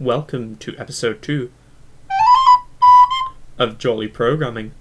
Welcome to episode 2 of Jolly Programming.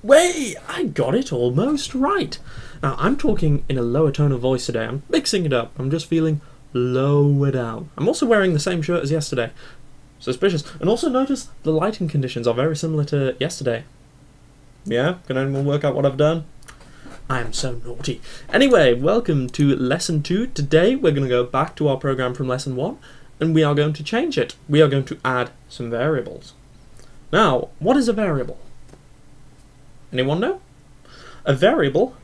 Way, I got it almost right. Now, I'm talking in a lower tone of voice today. I'm mixing it up. I'm just feeling lower down. I'm also wearing the same shirt as yesterday. Suspicious. And also notice the lighting conditions are very similar to yesterday. Yeah? Can anyone work out what I've done? I am so naughty. Anyway, welcome to lesson 2. Today we're going to go back to our program from lesson 1 and we are going to change it. We are going to add some variables. Now, what is a variable? Anyone know? A variable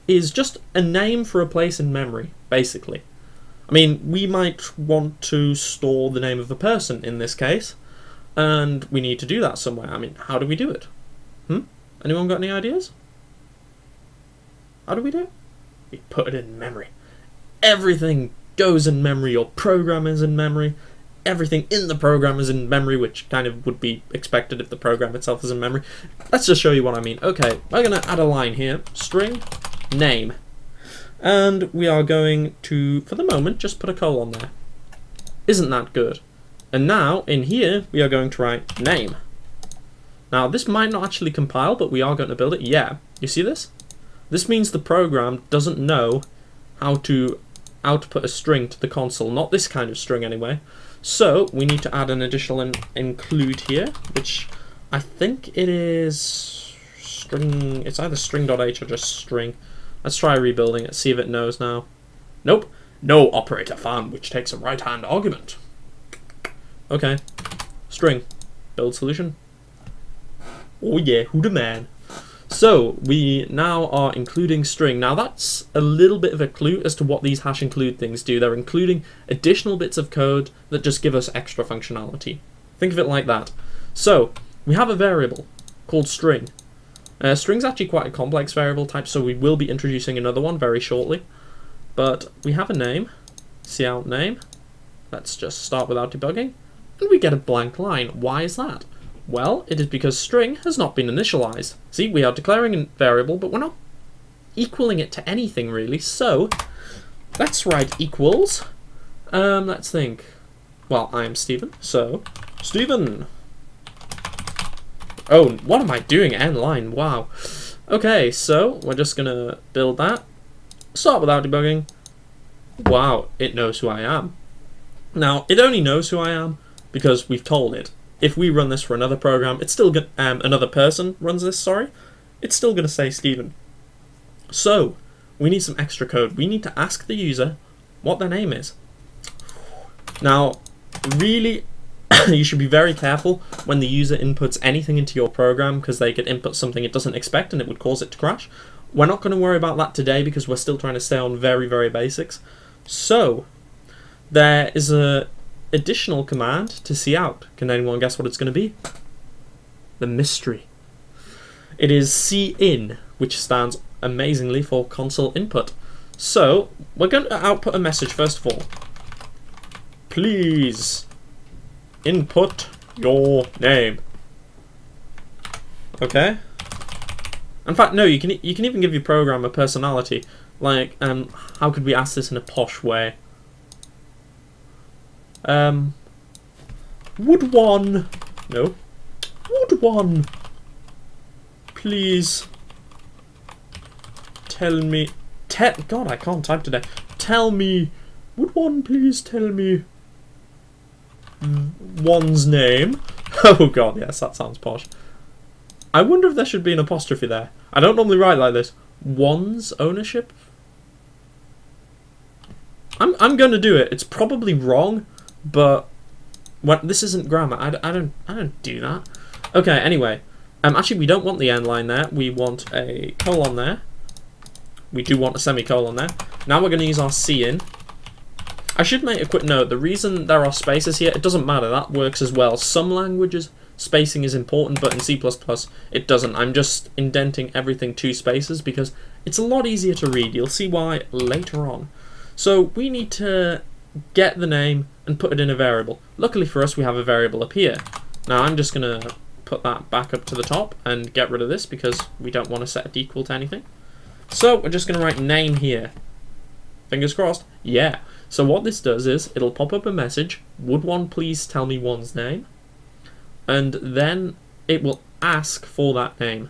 is just a name for a place in memory, basically. I mean, we might want to store the name of a person in this case, and we need to do that somewhere. I mean, how do we do it? Anyone got any ideas? How do we do it? We put it in memory. Everything goes in memory. Your program is in memory. Everything in the program is in memory, which kind of would be expected if the program itself is in memory. Let's just show you what I mean. Okay, we're going to add a line here. String name. And we are going to, for the moment, just put a colon there. Isn't that good? And now, in here, we are going to write name. Now, this might not actually compile, but we are going to build it. Yeah, you see this? This means the program doesn't know how to output a string to the console. Not this kind of string, anyway. So, we need to add an additional include here, which I think it is string. It's either string.h or just string. Let's try rebuilding it, see if it knows now. Nope. No operator found, which takes a right-hand argument. Okay. String. Build solution. Oh yeah, who the man? So, we now are including string. Now that's a little bit of a clue as to what these hash include things do. They're including additional bits of code that just give us extra functionality. Think of it like that. So, we have a variable called string. String's actually quite a complex variable type, so we will be introducing another one very shortly. But we have a name, cout name. Let's just start without debugging. And we get a blank line. Why is that? Well, it is because string has not been initialized. See, we are declaring a variable, but we're not equaling it to anything really. So, let's write equals. Let's think. Well, I am Stephen, so Stephen. Oh, what am I doing? End line. Wow. Okay, so we're just gonna build that. Start without debugging. Wow, it knows who I am. Now, it only knows who I am because we've told it. If we run this for another program, it's still gonna, another person runs this, sorry, it's still gonna say Stephen. So, we need some extra code. We need to ask the user what their name is. Now, really, you should be very careful when the user inputs anything into your program because they could input something it doesn't expect and it would cause it to crash. We're not going to worry about that today because we're still trying to stay on very, very basics. So, there is an additional command to cout. Can anyone guess what it's going to be? The mystery. It is cin, which stands amazingly for console input. So, we're going to output a message first of all. Please input your name. Okay. In fact, no. You can even give your program a personality. Like, how could we ask this in a posh way? Would one please tell me? God, I can't type today. Tell me. Would one please tell me one's name? Oh god, yes, that sounds posh. I wonder if there should be an apostrophe there. I don't normally write like this. One's ownership? I'm going to do it. It's probably wrong, but this isn't grammar. I don't do that. Okay, anyway. Actually, we don't want the end line there. We want a colon there. We do want a semicolon there. Now we're going to use our cin. I should make a quick note. The reason there are spaces here, it doesn't matter. That works as well. Some languages, spacing is important, but in C++, it doesn't. I'm just indenting everything 2 spaces because it's a lot easier to read. You'll see why later on. So we need to get the name, and put it in a variable. Luckily for us, we have a variable up here. Now I'm just going to put that back up to the top and get rid of this because we don't want to set it equal to anything. So we're just going to write name here. Fingers crossed. Yeah. So what this does is it'll pop up a message, would one please tell me one's name? And then it will ask for that name.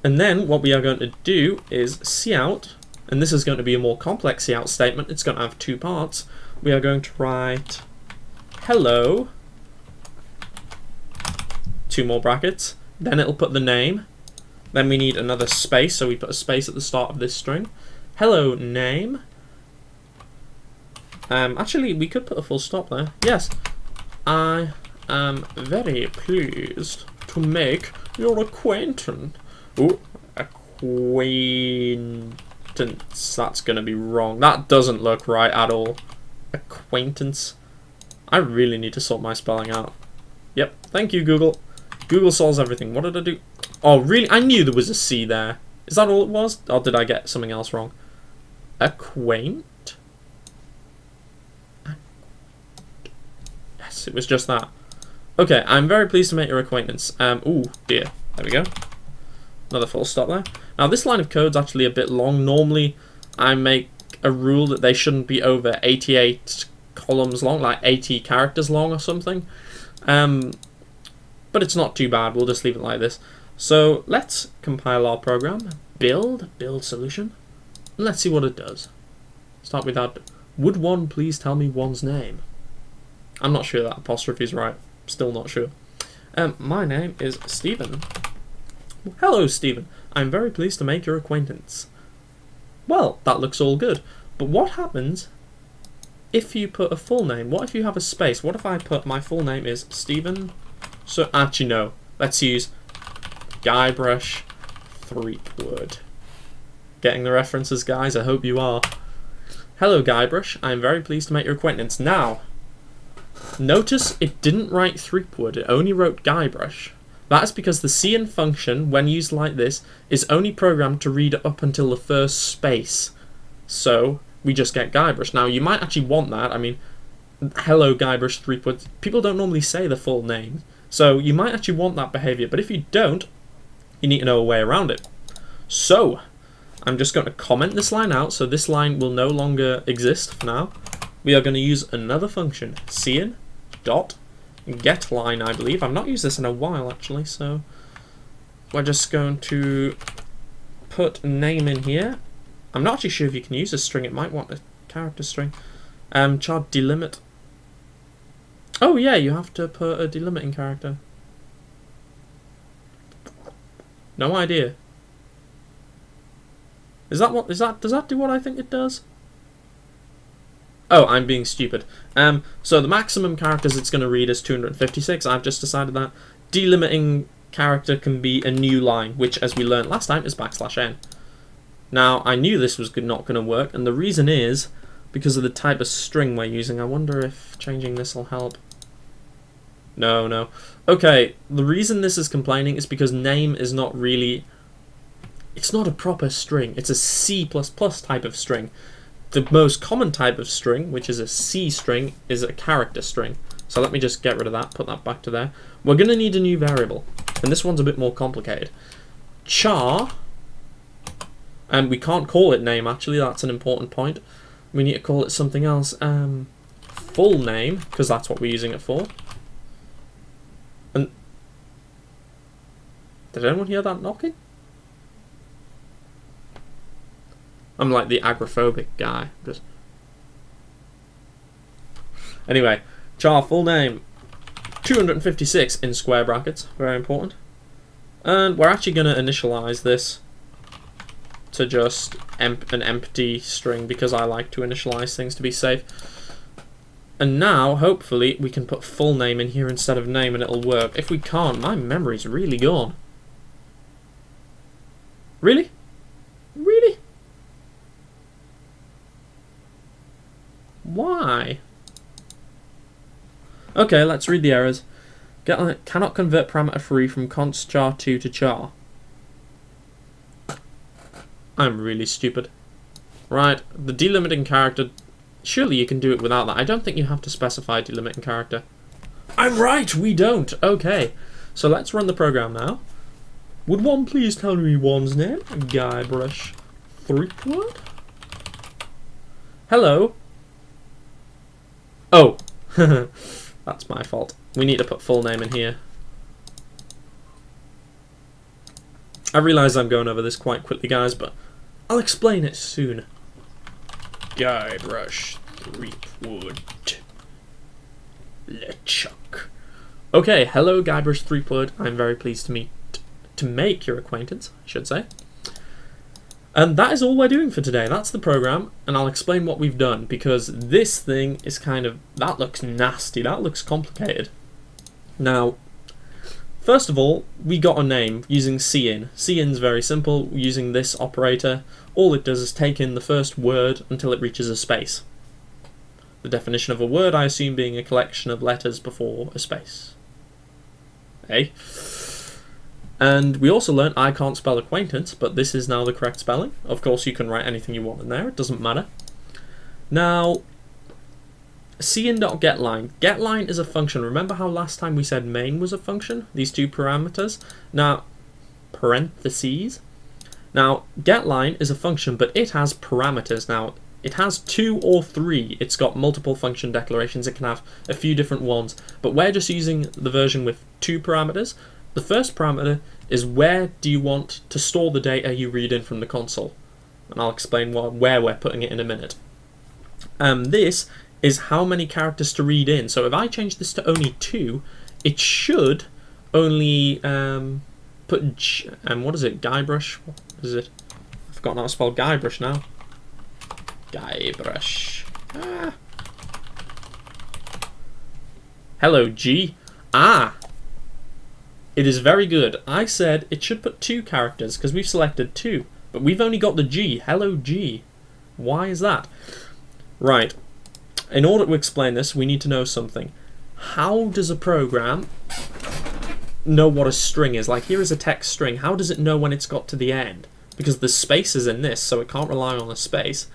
And then what we are going to do is cout, and this is going to be a more complex cout statement. It's going to have two parts. We are going to write hello, two more brackets, then it'll put the name, then we need another space, so we put a space at the start of this string. Hello name. Actually, we could put a full stop there. Yes, I am very pleased to make your acquaintance. Ooh, acquaintance. That's gonna be wrong. That doesn't look right at all. Acquaintance. I really need to sort my spelling out. Yep, thank you, Google. Google solves everything. What did I do? Oh, really? I knew there was a C there. Is that all it was? Or did I get something else wrong? Acquaint? Yes, it was just that. Okay, I'm very pleased to make your acquaintance. Ooh, dear. There we go. Another full stop there. Now, this line of code's actually a bit long. Normally, I make a rule that they shouldn't be over 88 columns long, like 80 characters long or something. But it's not too bad. We'll just leave it like this. So let's compile our program, build solution, and let's see what it does. Start with that. Would one please tell me one's name? I'm not sure that apostrophe is right. Still not sure. My name is Stephen. Hello, Stephen. I'm very pleased to make your acquaintance. Well, that looks all good. But what happens if you put a full name? What if you have a space? What if I put my full name is Stephen? So actually no. Let's use Guybrush Threepwood. Getting the references, guys? I hope you are. Hello, Guybrush. I am very pleased to make your acquaintance. Now, notice it didn't write Threepwood. It only wrote Guybrush. That is because the cin function, when used like this, is only programmed to read up until the first space. So we just get Guybrush. Now, you might actually want that. I mean, hello, Guybrush Threepwood. People don't normally say the full name. So you might actually want that behavior. But if you don't, you need to know a way around it. So I'm just going to comment this line out. So this line will no longer exist for now. We are going to use another function, cin dot get line, I believe. I've not used this in a while, actually, so we're just going to put name in here. I'm not actually sure if you can use a string. It might want a character string. Char delimit. Oh yeah, you have to put a delimiting character. No idea. Is that what? Does that do what I think it does? Oh, I'm being stupid. So the maximum characters it's going to read is 256. I've just decided that. Delimiting character can be a new line, which, as we learned last time, is \n. Now, I knew this was not going to work, and the reason is because of the type of string we're using. I wonder if changing this will help. No. Okay, the reason this is complaining is because name is not really... It's not a proper string. It's a C++ type of string. The most common type of string, which is a C string, is a character string. So let me just get rid of that, put that back to there. We're going to need a new variable, and this one's a bit more complicated. Char, and we can't call it name, actually, that's an important point. We need to call it something else. Full name, because that's what we're using it for. And did anyone hear that knocking? I'm like the agoraphobic guy. Just anyway, char full name 256 in square brackets. Very important. And we're actually going to initialize this to just an empty string because I like to initialize things to be safe. And now, hopefully, we can put full name in here instead of name and it'll work. If we can't, my memory's really gone. Really? Really? Why? Okay, let's read the errors. Cannot convert parameter 3 from const char 2 to char. I'm really stupid. Right, the delimiting character Surely you can do it without that. I don't think you have to specify delimiting character. I'm right, we don't. Okay, so let's run the program now. Would one please tell me one's name? Guybrush Threepwood? Hello. Oh, that's my fault. We need to put full name in here. I realise I'm going over this quite quickly, guys, but I'll explain it soon. Guybrush Threepwood. LeChuck. Okay, hello Guybrush Threepwood. I'm very pleased to make your acquaintance, I should say. And that is all we're doing for today. That's the program, and I'll explain what we've done, because this thing is kind of... that looks nasty, that looks complicated. Now, first of all, we got a name using cin. Cin's very simple. Using this operator, all it does is take in the first word until it reaches a space. The definition of a word, I assume, being a collection of letters before a space. Hey? And we also learn't I can't spell acquaintance, but this is now the correct spelling. Of course, you can write anything you want in there, it doesn't matter. Now, cin.getLine. GetLine is a function. Remember how last time we said main was a function? These two parameters? Now, parentheses. Now, getLine is a function, but it has parameters. Now, it has 2 or 3. It's got multiple function declarations. It can have a few different ones, but we're just using the version with 2 parameters. The first parameter is where do you want to store the data you read in from the console, and I'll explain where we're putting it in a minute. This is how many characters to read in. So if I change this to only 2, it should only put what is it? Guybrush? What is it? I've forgotten how to spell Guybrush now. Guybrush. Ah. Hello, G. Ah. It is very good. I said it should put 2 characters because we've selected 2, but we've only got the G. Hello, G. Why is that? Right. In order to explain this, we need to know something. How does a program know what a string is? Like, here is a text string. How does it know when it's got to the end? Because the space is in this, so it can't rely on a space.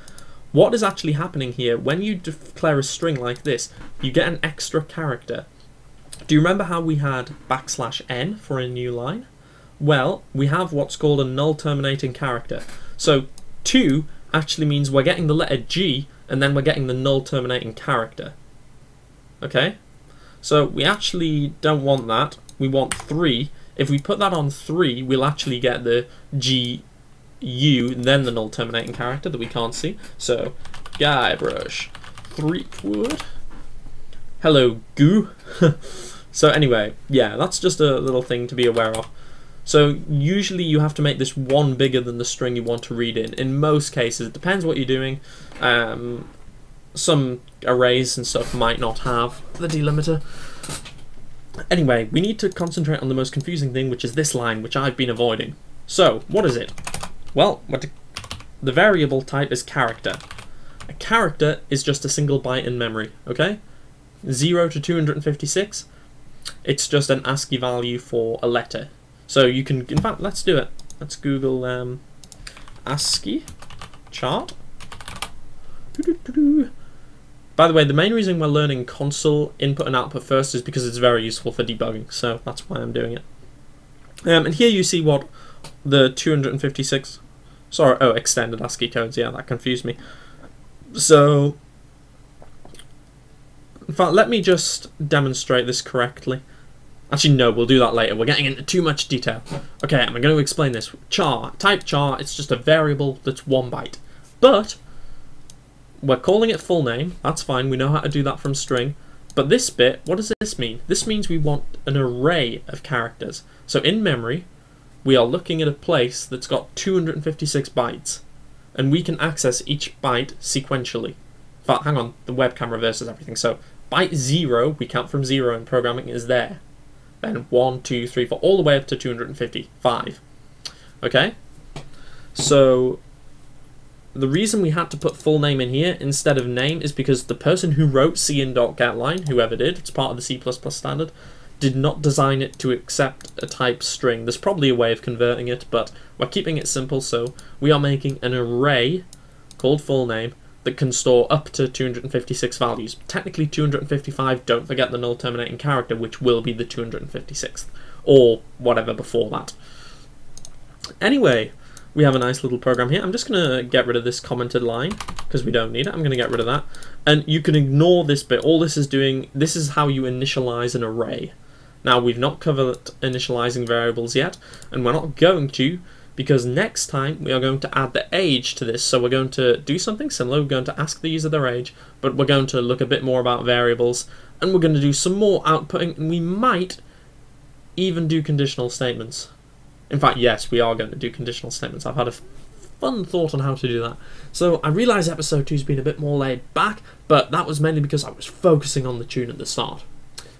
What is actually happening here? When you declare a string like this, you get an extra character. Do you remember how we had \n for a new line? Well, we have what's called a null terminating character. So 2 actually means we're getting the letter G, and then we're getting the null terminating character. Okay? So we actually don't want that. We want 3. If we put that on 3, we'll actually get the G, U, then the null terminating character that we can't see. So, Guybrush Threepwood. Hello, goo. So anyway, yeah, that's just a little thing to be aware of. So usually you have to make this 1 bigger than the string you want to read in. In most cases, it depends what you're doing. Some arrays and stuff might not have the delimiter. Anyway, we need to concentrate on the most confusing thing, which is this line, which I've been avoiding. So, what is it? Well, the variable type is character. A character is just a single byte in memory, okay? 0 to 256, it's just an ASCII value for a letter. So you can, in fact, let's do it. Let's Google ASCII chart. By the way, the main reason we're learning console input and output first is because it's very useful for debugging, so that's why I'm doing it. And here you see what the 256, sorry, oh, extended ASCII codes, yeah, that confused me. So, in fact, let me just demonstrate this correctly. Actually, no, we'll do that later. We're getting into too much detail. Okay, I'm going to explain this. Char, type char, it's just a variable that's 1 byte. But we're calling it full name. That's fine. We know how to do that from string. But this bit, what does this mean? This means we want an array of characters. So in memory, we are looking at a place that's got 256 bytes. And we can access each byte sequentially. In fact, hang on, the webcam reverses everything. So byte 0, we count from 0 in programming, is there. Then 1, 2, 3, 4, all the way up to 255. Okay? So the reason we had to put full name in here instead of name is because the person who wrote cin.getLine, whoever did, it's part of the C++ standard, did not design it to accept a type string. There's probably a way of converting it, but we're keeping it simple, so we are making an array called full name that can store up to 256 values. Technically 255, don't forget the null terminating character, which will be the 256th, or whatever before that. Anyway, we have a nice little program here. I'm just going to get rid of this commented line, because we don't need it. I'm going to get rid of that. And you can ignore this bit. All this is doing, this is how you initialize an array. Now, we've not covered initializing variables yet, and we're not going to, because next time we are going to add the age to this. So we're going to do something similar. We're going to ask the user their age, but we're going to look a bit more about variables, and we're going to do some more outputting, and we might even do conditional statements. In fact, yes, we are going to do conditional statements. I've had a fun thought on how to do that. So I realise episode 2's been a bit more laid back, but that was mainly because I was focusing on the tune at the start.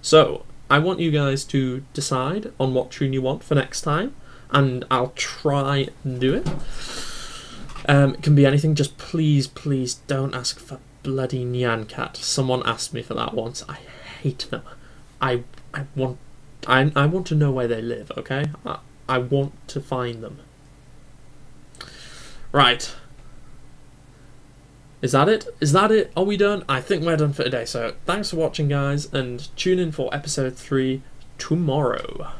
So I want you guys to decide on what tune you want for next time, and I'll try and do it. It can be anything, just please don't ask for bloody Nyan Cat. Someone asked me for that once. I hate them. I want to know where they live, okay? I want to find them. Right. Is that it? Is that it? Are we done? I think we're done for today. So thanks for watching, guys, and tune in for episode 3 tomorrow.